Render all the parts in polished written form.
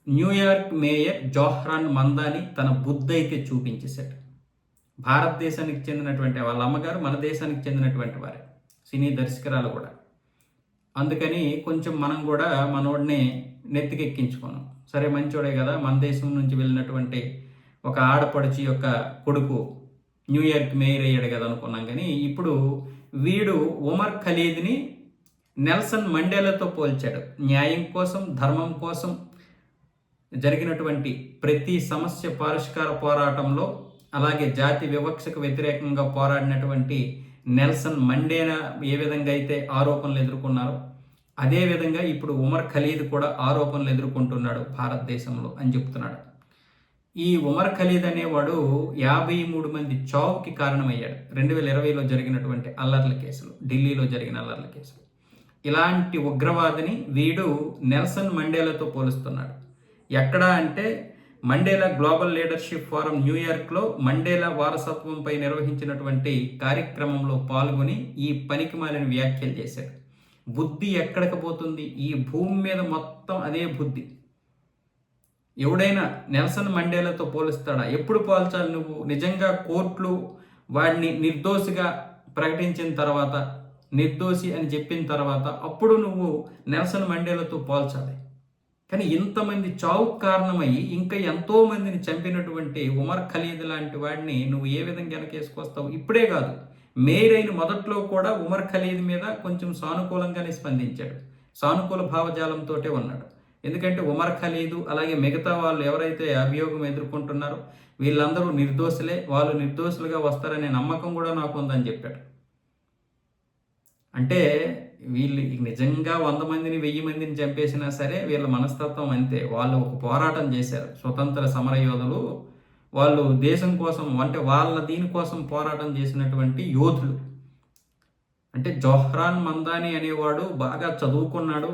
New York mayor Zohran Mamdani తన బుద్ధైతే చూపించేశాడు. భారతదేశానికి చెందినటువంటి వాళ్ళ అమ్మగారు మన దేశానికి చెందినటువంటి వారే, సినీ దర్శకురాలు కూడా. అందుకని కొంచెం మనం కూడా మనోడిని నెత్తికెక్కించుకున్నాం. సరే మంచోడే కదా, మన దేశం నుంచి వెళ్ళినటువంటి ఒక ఆడపడుచు యొక్క కొడుకు న్యూయార్క్ మేయర్ అయ్యాడు కదా అనుకున్నాం. కానీ ఇప్పుడు వీడు ఉమర్ ఖలీద్ని నెల్సన్ మండేలాతో పోల్చాడు. న్యాయం కోసం, ధర్మం కోసం జరిగినటువంటి ప్రతి సమస్య పరిష్కార పోరాటంలో, అలాగే జాతి వివక్షకు వ్యతిరేకంగా పోరాడినటువంటి నెల్సన్ మండేలా ఏ విధంగా అయితే ఆరోపణలు ఎదుర్కొన్నారో అదేవిధంగా ఇప్పుడు ఉమర్ ఖలీద్ కూడా ఆరోపణలు ఎదుర్కొంటున్నాడు భారతదేశంలో అని చెప్తున్నాడు. ఈ ఉమర్ ఖలీద్ అనేవాడు 53 మంది చావుకి కారణమయ్యాడు 2020లో జరిగినటువంటి అల్లర్ల కేసులు, ఢిల్లీలో జరిగిన అల్లర్ల కేసులు. ఇలాంటి ఉగ్రవాదిని వీడు నెల్సన్ మండేలాతో పోలుస్తున్నాడు. ఎక్కడ అంటే మండేలా గ్లోబల్ లీడర్షిప్ ఫోరం న్యూయార్క్లో మండేలా వారసత్వంపై నిర్వహించినటువంటి కార్యక్రమంలో పాల్గొని ఈ పనికిమాలిన వ్యాఖ్యలు చేశాడు. బుద్ధి ఎక్కడికి పోతుంది? ఈ భూమి మీద మొత్తం అదే బుద్ధి. ఎవడైనా నెల్సన్ మండేలాతో పోలుస్తాడా? ఎప్పుడు పోల్చాలి నువ్వు? నిజంగా కోర్టులు వాడిని నిర్దోషిగా ప్రకటించిన తర్వాత, నిర్దోషి అని చెప్పిన తర్వాత అప్పుడు నువ్వు నెల్సన్ మండేలాతో పోల్చాలి. కానీ ఇంతమంది చావుకు కారణమయ్యి ఇంకా ఎంతో మందిని చంపినటువంటి ఉమర్ ఖలీద్ లాంటి వాడిని నువ్వు ఏ విధంగా వెనకేసుకొస్తావు? ఇప్పుడే కాదు, మేయర్ అయిన మొదట్లో కూడా ఉమర్ ఖలీద్ మీద కొంచెం సానుకూలంగానే స్పందించాడు. సానుకూల భావజాలంతో ఉన్నాడు. ఎందుకంటే ఉమర్ ఖలీద్ అలాగే మిగతా వాళ్ళు ఎవరైతే అభియోగం ఎదుర్కొంటున్నారో వీళ్ళందరూ నిర్దోషులే, వాళ్ళు నిర్దోషులుగా వస్తారనే నమ్మకం కూడా నాకు ఉందని చెప్పాడు. అంటే వీళ్ళు నిజంగా 100 మందిని 1000 మందిని చంపేసినా సరే వీళ్ళ మనస్తత్వం అంతే. వాళ్ళు ఒక పోరాటం చేశారు, స్వతంత్ర సమరయోధులు. వాళ్ళు దేశం కోసం, అంటే వాళ్ళ దీనికోసం పోరాటం చేసినటువంటి యోధులు. అంటే జోహ్రాన్ మందాని అనేవాడు బాగా చదువుకున్నాడు,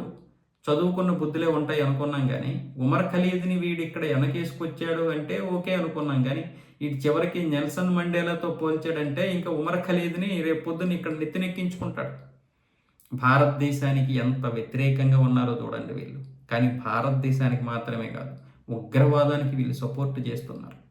చదువుకున్న బుద్ధులే ఉంటాయి అనుకున్నాం. కానీ ఉమర్ ఖలీద్ని వీడు ఇక్కడ వెనకేసుకొచ్చాడు అంటే ఓకే అనుకున్నాం. కానీ ఇటు చివరికి నెల్సన్ మండేలాతో పోల్చాడంటే ఇంకా ఉమర్ ఖలీద్ని రేపు పొద్దున్న ఇక్కడ నెత్తినెక్కించుకుంటాడు. భారతదేశానికి ఎంత వ్యతిరేకంగా ఉన్నారో చూడండి వీళ్ళు. కానీ భారతదేశానికి మాత్రమే కాదు, ఉగ్రవాదానికి వీళ్ళు సపోర్ట్ చేస్తున్నారు.